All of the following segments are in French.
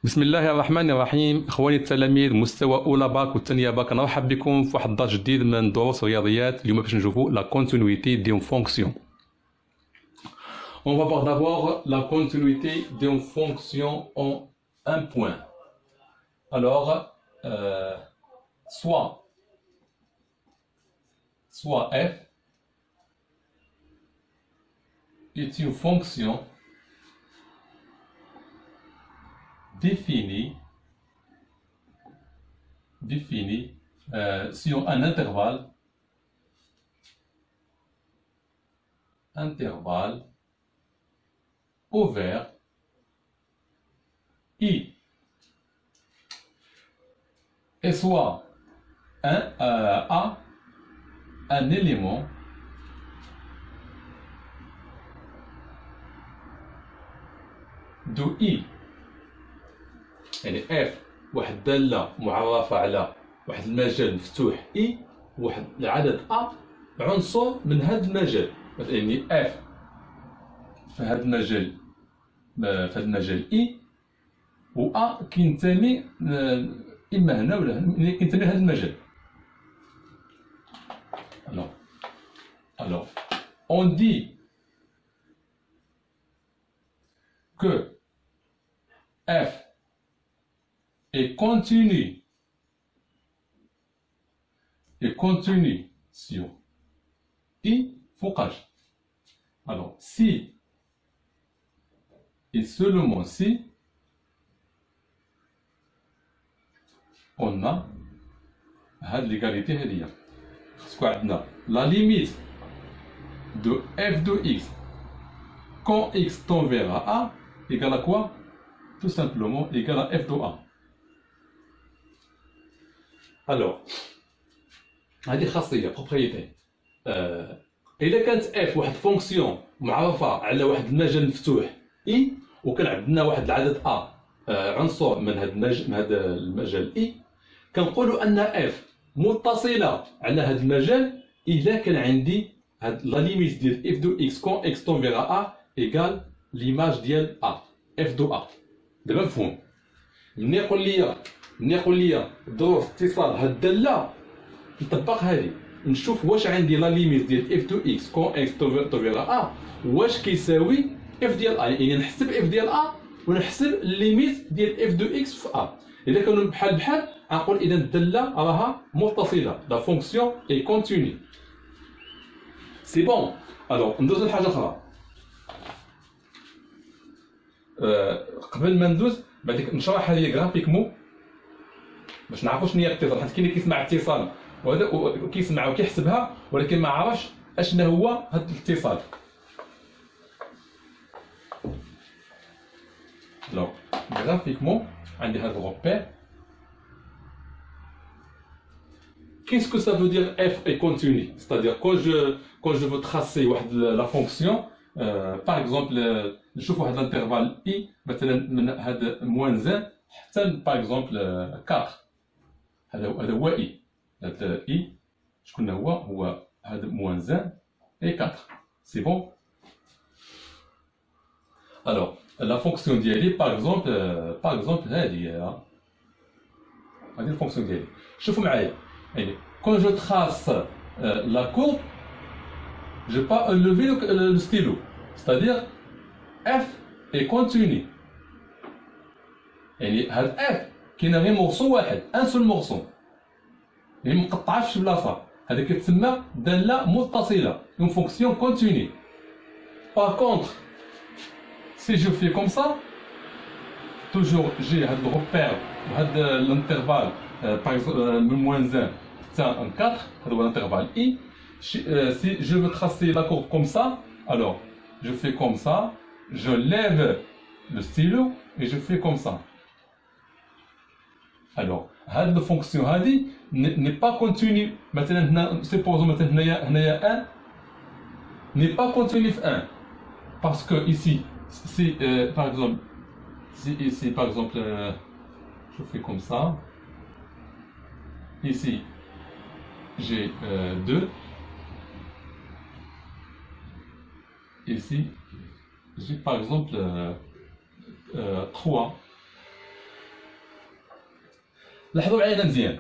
بسم الله الرحمن الرحيم. اخواني التلاميذ مستوى اولى باك والثانيه باك، نرحب بكم في واحد الدرس جديد من دروس الرياضيات. اليوم باش نشوفوا لا كونتينيتي دون فونكسيون. On va voir d'abord la continuité d'une fonction en un point. Alors, soit f est une fonction définie sur un intervalle ouvert I, et soit A un élément de I. يعني F واحد دالة معرفة على واحد المجال مفتوح I، واحد العدد A عنصر من هذا المجال. يعني F في هذا المجال I، و A كينتمي إما هنا ولا هنا، كينتمي لهذا المجال. Alors, on dit que F est continu sur I focage. Alors, si et seulement si on a l'égalité هذه، خصكو عندنا la limite de f de x quand x tend vers A égale à quoi? Tout simplement égale à f de A. Alors, هذه خاصية propriété. إذا كانت f واحد فونكسيون معرفة على واحد المجال مفتوح I، وكان عندنا واحد العدد A عنصر من هذا المجال I، كنقولوا أن f متصلة على هذا المجال إذا كان عندي هاد لا ليميت ديال f دو x كون x تون فيغا A إيكال ليماج ديال A f دو A. دابا مفهوم؟ ملي يقول لي دروس اتصال هاد الدالة، نطبق هذه نشوف واش عندي لا ليميت ديال f دو x كون x تون فيغا A واش كيساوي f ديال A. يعني نحسب f ديال A ونحسب الليميت ديال f دو x في A. إذا كانوا بحال غنقول إذا الدالة راها متصلة، لا فونكسيون اي كونتيني. سي بون. الوغ ندوزو لحاجة أخرى. قبل ما ندوز بعد نشرح هذه غرافيكمون باش نعرفوا شنو هي الاتصال، حيت كاين اللي كيسمع اتصال وهذا كيسمع وكيحسبها ولكن ما عرفش اشنا هو هذا الاتصال. Alors, graphiquement, on a un repère. Qu'est-ce que ça veut dire f est continu? C'est-à-dire quand je veux tracer la fonction, par exemple, je vois l'intervalle I, مثلا moins 1 حتى par exemple 4. هذا هو I. هذا I شكون هو هذا moins 1 et 4. C'est bon? Alors, la fonction d'ILI, par exemple, هذه الفونكسيون ديالي. شوفوا معايا، يعني quand je trace la courbe, je peux enlever le stylo. C'est-à-dire f est continu. يعني هاد f كاين غير مورسو واحد، ان سول مورسو، يعني مقطعاش في بلاصه. هذا كتسمى داله متصله، اون فونكسيون كونتيني. Par contre, si je fais comme ça, toujours j'ai le repère, l'intervalle, par exemple, moins 1, c'est un 4, l'intervalle I. Si je veux tracer la courbe comme ça, alors je fais comme ça, je lève le stylo et je fais comme ça. Alors, cette fonction n'est pas continue. Maintenant, supposons maintenant il y a 1, n'est pas continue 1. Parce que ici, si par exemple, je fais comme ça, ici j'ai 2, ici j'ai par exemple 3. لاحظوا معايا مزيان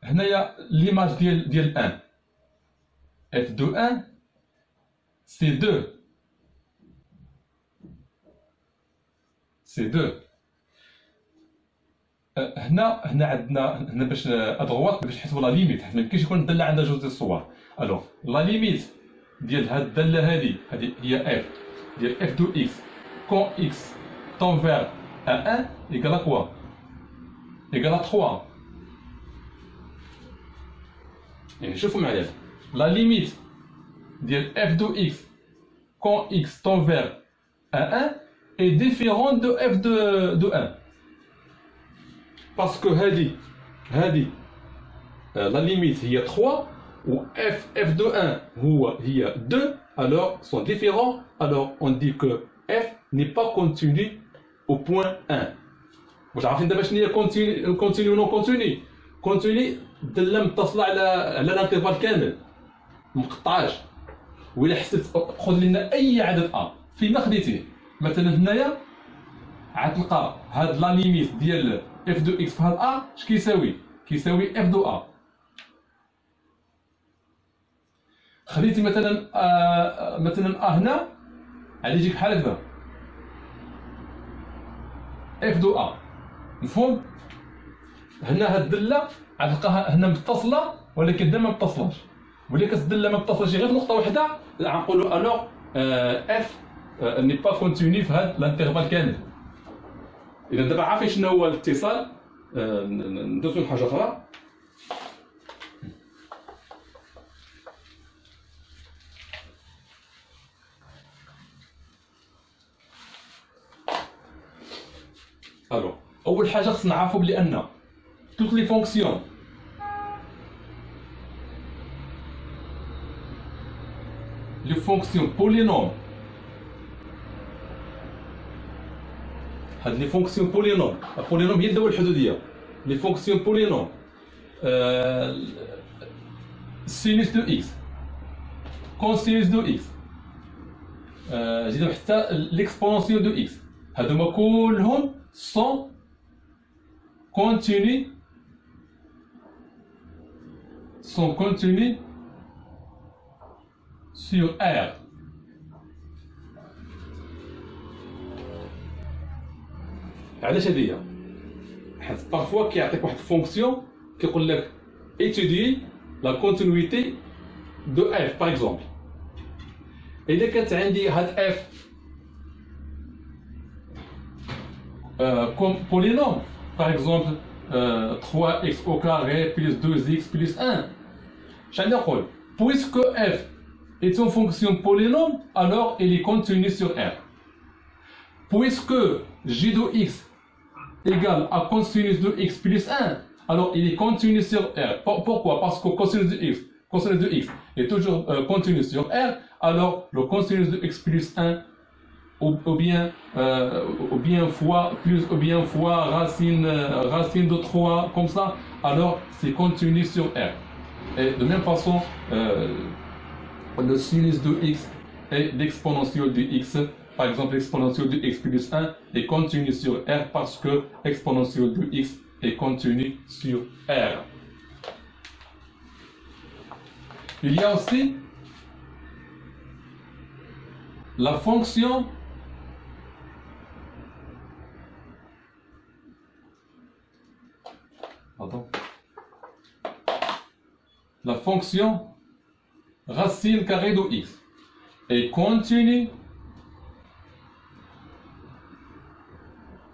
هنايا ليماج ديال 1 اف دو 1 سي 2 هنا عندنا هنا باش ادغوات باش نحسبوا لا ليميت، حيت ما يمكنش يكون الداله عندها جوج ديال الصور. الوغ لا ليميت ديال هاد الداله هذه هي اف ديال اف دو اكس كون اكس طون فير ا 1 ايكال كوا ايكال 3. يعني شوفوا معايا لا ليميت ديال اف دو اكس كون اكس طون فير ا 1 est différent de f de 1 parce que هذه la limite هي 3 و f de 1 هي 2 alors sont différents, alors on dit que f n'est pas continu au point 1. واش عارفين دابا شنو هي continu و non continu؟ continu داله متصله على الانترفال كامل مقطعاش، وإلا حسيت خذ لنا اي عدد ا فيما خديتيه. مثلا هنايا غتلقى هاد لا ليميت ديال اف دو اكس في هاد ا اش كيساوي؟ كيساوي اف دو ا. خديتي مثلا ا هنا غادي يجيك بحال هكذا اف دو ا، مفهوم؟ هنا هاد الداله غتلقاها هنا متصله ولكن هنا ما متصلاش، ملي كتدله ما متصلاش غير في نقطه وحده غنقولوا الوغ اف ني با كونتيني في هاد الانترفال كامل. اذا دابا عارفين شنو هو الاتصال، ندوزو لحاجه اخرى. الو اول حاجه خصنا نعرفوا بلي ان توت لي فونكسيون بولينوم، هاد لي فونكسيون بولينوم هي الدوله الحدوديه. لي فونكسيون بولينوم سينوس دو اكس كونسينوس دو اكس زيدو حتى ليكسبونونسيون دو اكس، هادوما كلهم سون كونتيني sur R. علاش هادية؟ حيت بارفوا كيعطيك واحد الفونكسيون كيقول لك étudier la continuité de f par exemple. إلا كانت عندي هاد f comme polynôme par exemple 3x au carré plus 2x plus 1, j'allais dire puisque f est une fonction polynôme, alors elle est continue sur R. Puisque g de x égale à cosinus de x plus 1, alors il est continu sur R. Pourquoi? Parce que cosinus de x est toujours continu sur R, alors le cosinus de x plus 1 ou bien fois racine de 3 comme ça, alors c'est continu sur R. Et de même façon le sinus de x et l'exponentielle de x, par exemple l'exponentielle de x plus 1 est continue sur R parce que l'exponentielle de x est continue sur R. Il y a aussi la fonction racine carrée de x est continue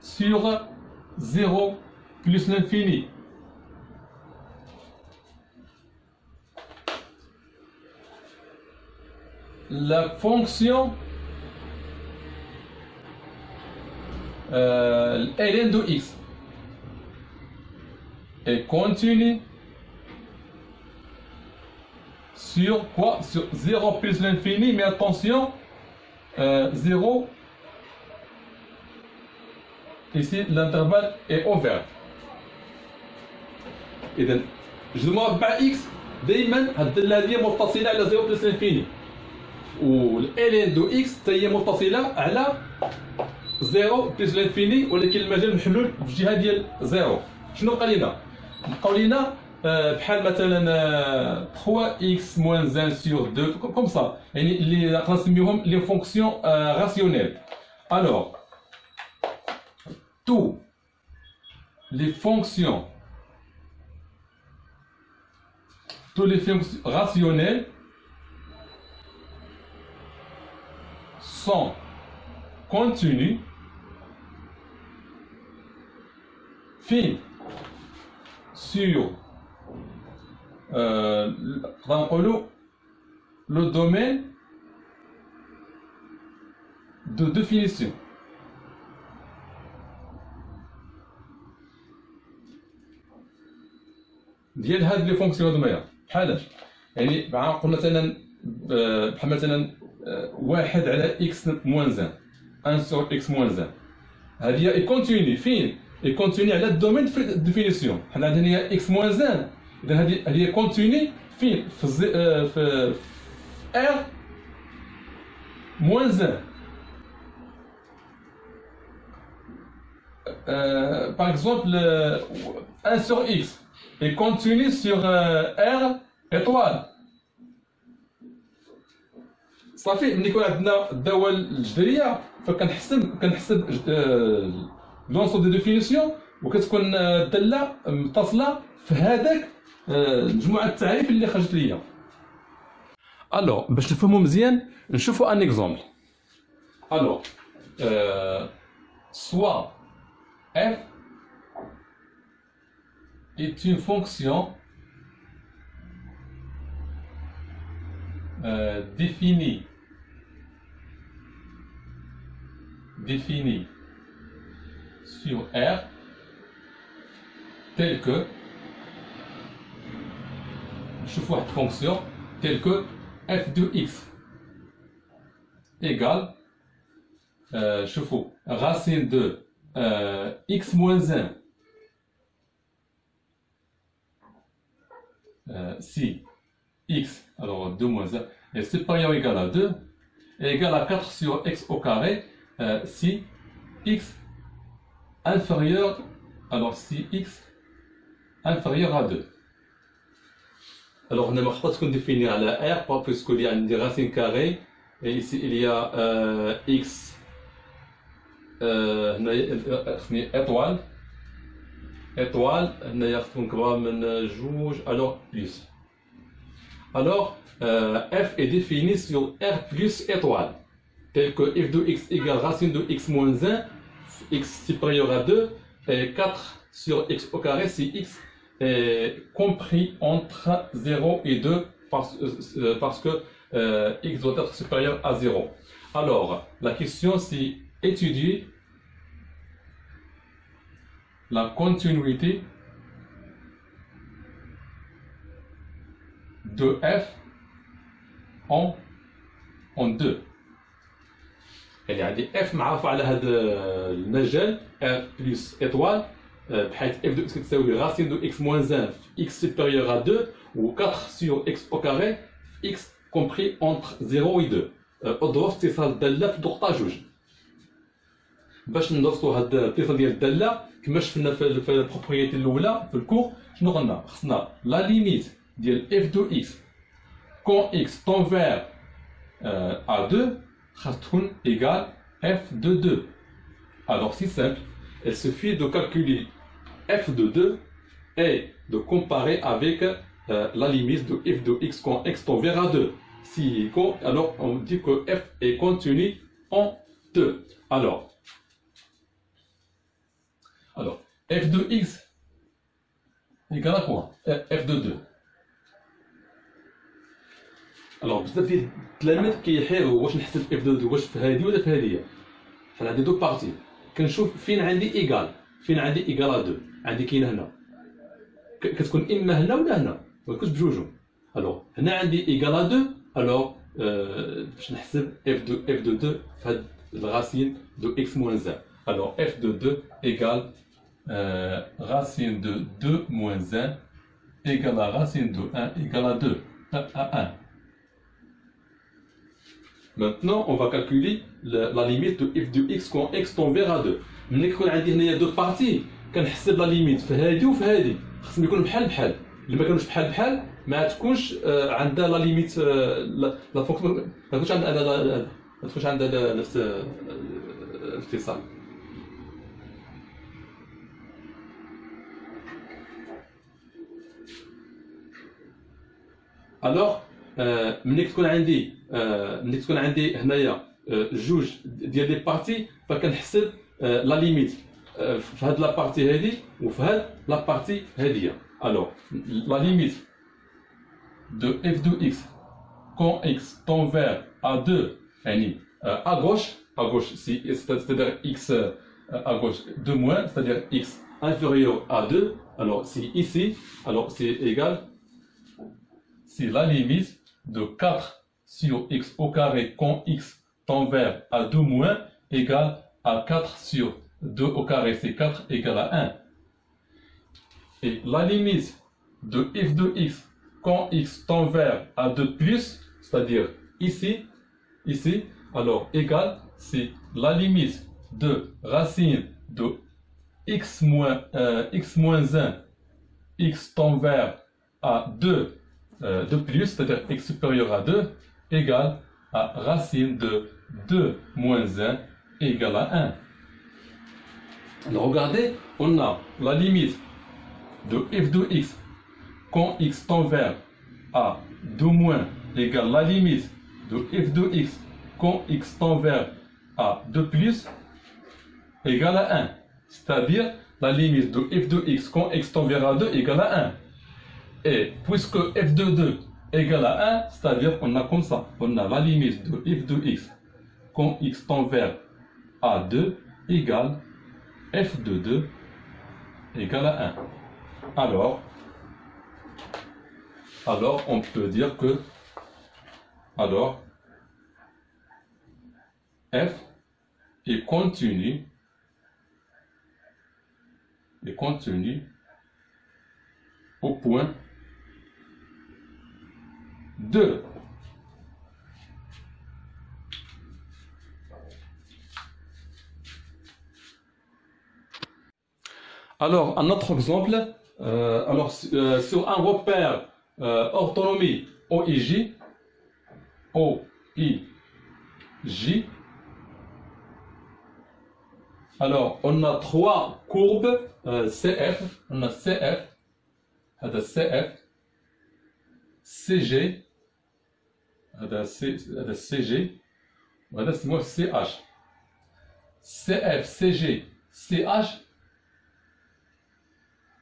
sur 0 plus l'infini. La fonction ln de x est continue sur quoi? Sur 0 plus l'infini, mais attention, 0, ici l'intervalle est ouvert. إذا جذور مربع x دائما هاد الدالة متصلة على 0 plus l'infini، و ln دو x حتى هي متصلة على 0 plus l'infini، ولكن المجال محلول في الجهة ديال 0. شنو بقى لينا؟ بقاو لينا بحال مثلا 3x moins 1 sur 2 comme ça يعني اللي نقدر نسميوهم لي فونكسيون راسيونيل. alors tous les fonctions rationnelles sont continues fines sur le domaine de définition. ديال هاد لي فونكسيون هادوما بحالاش يعني قلنا مثلا بحال مثلا 1 على x موان 1 sur x موان 1 هذه هي كونتيني فين كونتيني على الدومين دو ديفينيسيون بحال عندنا هي x موان 1 اذا هذه هي كونتيني فين في r موان 1 par exemple 1 sur x et continue sur R étoile. صافي ملي يكون عندنا الدوال الجذريه فكنحسب لونسو دي ديفينيسيون وكتكون الداله متصله في هذاك مجموعه التعريف اللي خرجت ليا. الوغ باش نفهمو مزيان نشوفو ان اكزومبل. الوغ soit f est une fonction définie sur R telle que je vois une fonction telle que f de x égale je vois racine de x moins 1 si x, alors 2 moins 1 est supérieur ou égal à 2 est égal à 4 sur x au carré si x inférieur, alors si x inférieur à 2. Alors on ne pas qu'on définir à la r puisqu'il y a une racine carrée et ici il y a x étoile هنا ياخذون كبار من جوج alors plus. Alors f est défini sur r plus étoile tel que f de x égale racine de x moins 1 x supérieur à 2 et 4 sur x au carré si x est compris entre 0 et 2 parce que x doit être supérieur à 0. Alors la question c'est étudier la continuité de f en 2. يعني عندي f معروف على هذا المجال r plus étoile بحيث f de x تساوي racine de x moins 1 x supérieur à 2 ou 4 sur x au carré x compris entre 0 et 2. اضرب اتصال الداله في نقطه جوج. باش ندرسوا هاد الاتصال ديال الداله كما شفنا في البروبريتي الاولى في الكور شنو قلنا خصنا لا ليميت ديال f de x quand x tend vers à 2 خاص تكون égale f de 2. Alors c'est simple, il suffit de calculer f de 2 et de comparer avec la limite de f de x quand x tend vers à 2. Si alors on dit que f est contenu en 2. Alors f de x égale à quoi? f de 2. alors بزاف ديال التلاميذ كيحيروا واش نحسب f de 2 واش في هذه ولا في هذه. حنا عندي دو بارتي كنشوف فين عندي ايكال فين عندي ايكال 2 عندي كاينه هنا كتكون اما هنا ولا هنا ما كنتش بجوجهم. الوغ هنا عندي ايكال 2 الوغ باش نحسب f de 2 في هاد الراسين دو x moins 1. alors f de 2 égale racine de 2 moins 1 égale à racine de 1 égale à 2 à 1. Maintenant, on va calculer la limite de f de x quand x tend vers à 2. ملي كيكون عندي هنايا دو بارتي كنحسب لا ليميت في هادي وفي هادي، خصهم يكونوا بحال بحال. اللي ما كانوش بحال بحال ما تكونش عندها لا ليميت، لا فوق ما تكونش عندها نفس الاتصال. الوغ ملي تكون عندي هنايا جوج ديال لي بارتي، فكنحسب لا ليميت في هاد لا بارتي هادي وفي هاد لا بارتي هاديه. الوغ لا ليميت de f de x quand x tend vers a2 يعني à gauche c'est-à-dire x à gauche 2 moins, c'est-à-dire x inférieur à 2. Alors si ici, alors c'est égal, si la limite de 4 sur x au carré quand x tend vers a2 moins égale à 4 sur 2 au carré, c'est 4 égale à 1. Et la limite de f de x quand x tend vers a2 plus, c'est-à-dire ici, alors égal, c'est la limite de racine de x moins 1, x tend vers a2 de plus, c'est-à-dire x supérieur à 2, égale à racine de 2 moins 1 égale à 1. Alors regardez, on a la limite de f de x quand x tend vers a 2 moins égale la limite de f de x quand x tend vers a 2 plus égale à 1. C'est-à-dire la limite de f de x quand x tend vers a2 égale à 1. Et puisque f de 2 égale à 1, c'est-à-dire on a comme ça, on a la limite de f de x quand x tend vers a2 égale f de 2 égale à 1. Alors on peut dire que f est continu au point 2. Alors, un autre exemple, sur un repère orthonomie OIJ, alors on a trois courbes CF, on a CF, CG, CG, وهذا اسمه CH. CF, CG, CH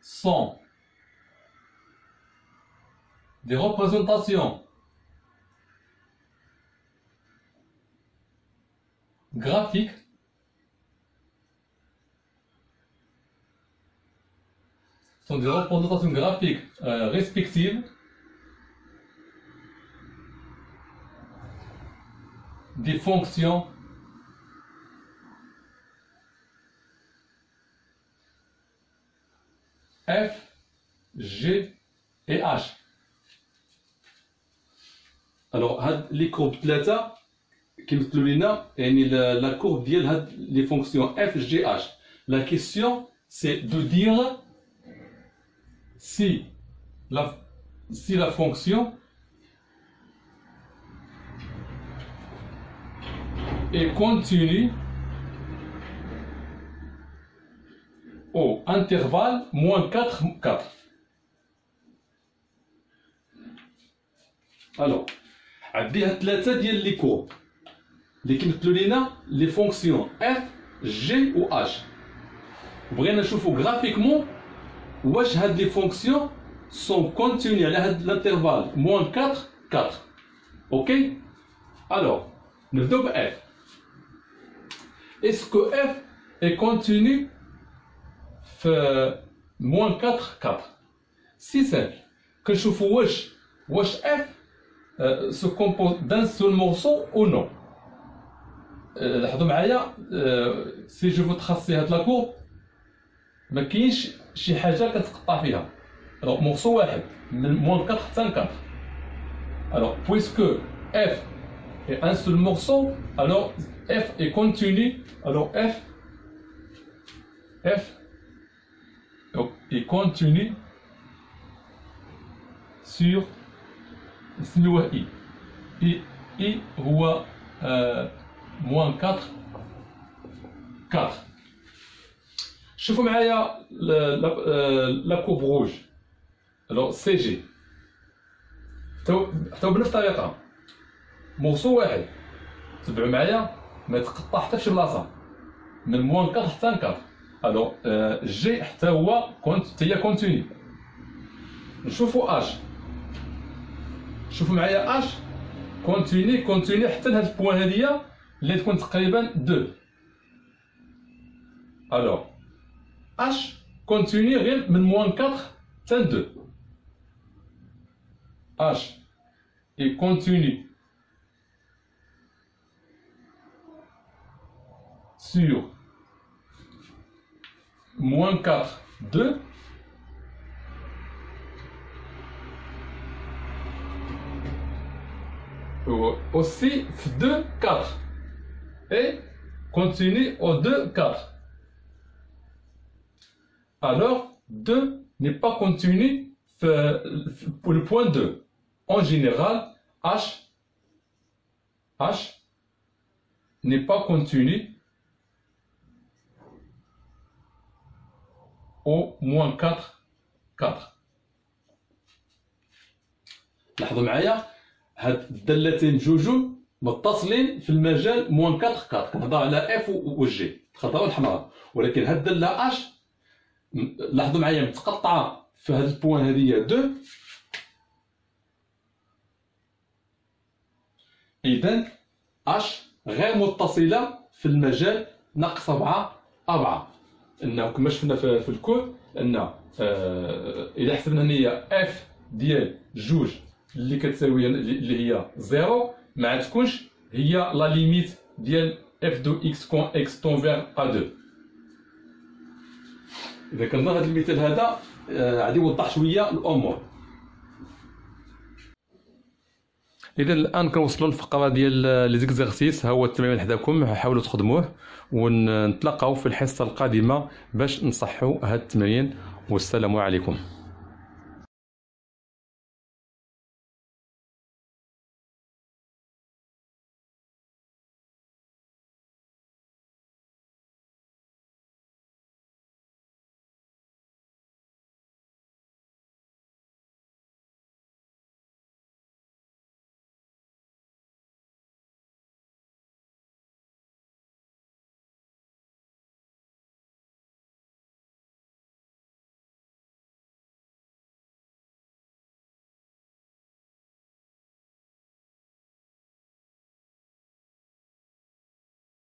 sont des représentations graphiques respectives des fonctions f, g et h. Alors هاد لي كورب ثلاثة كيمثلوا لنا يعني la courbe ديال هاد les fonctions f, g, h. La question c'est de dire si la fonction est continue au intervalle moins 4, 4. Alors, عندي هاد ثلاثة ديال لي كورب اللي كيمثلوا لينا لي فونكسيون f, g و h. بغينا نشوفوا غرافيكمون واش هاد لي فونكسيون سون كونتيني على هاد الانترفال moins 4, 4. اوكي. alors نبداو ب f. est-ce que f est continu في moins 4, 4? si simple. كنشوفوا واش f se compose d'un seul morceau ou non. لاحظوا معايا si je veux tracer هاد لا كورب ما كاينش شي حاجه كتقطع فيها. alors morceau واحد من moins 4 حتى 4. alors puisque f est un seul morceau, alors f est continu. alors f est continu sur نسميوه I. I هو moins 4 4. شوفوا معايا لا كوب روج. الوغ سي جي حتى بنفس الطريقه موصو واحد، تبعوا معايا ما تقطع حتى في شي بلاصه من موان 4 حتى 4. الوغ جي حتى هو هي كونتيني. نشوفوا اش، شوفوا معايا اش كونتيني حتى لهاد البوان هادية اللي تكون تقريبا 2. الوغ اش كونتيني غير من موان 4 حتى 2. H est continu sur moins 4, 2. Aussi 2, 4. Et continue au 2, 4. Alors, 2 n'est pas continu pour le point 2. En général, H n'est pas continu au moins 4 4. لاحظوا معايا هاد الدالتين بجوجو متصلين في المجال موان 4 4. كنهضر على اف و جي الخضراء والحمراء، ولكن هاد الداله اش لاحظوا معايا متقطعه في هاد البوان هادية 2. إذن اش غير متصلة في المجال ناقص 4 4. انه كما شفنا في الكود ان اذا حسبنا هنايا اف ديال جوج اللي كتساوي اللي هي 0 ما تكونش هي لا ليميت ديال اف دو اكس كون اكس طون فيغ ا 2. اذا كنظن هذا المثال هذا غادي يوضح شويه الامور. اذا الان كنوصلوا للفقره ديال لي زيكزارسيس. ها هو التمرين حداكم، حاولوا تخدموه ونتلاقاو في الحصه القادمه باش نصحوا هذا التمرين. والسلام عليكم.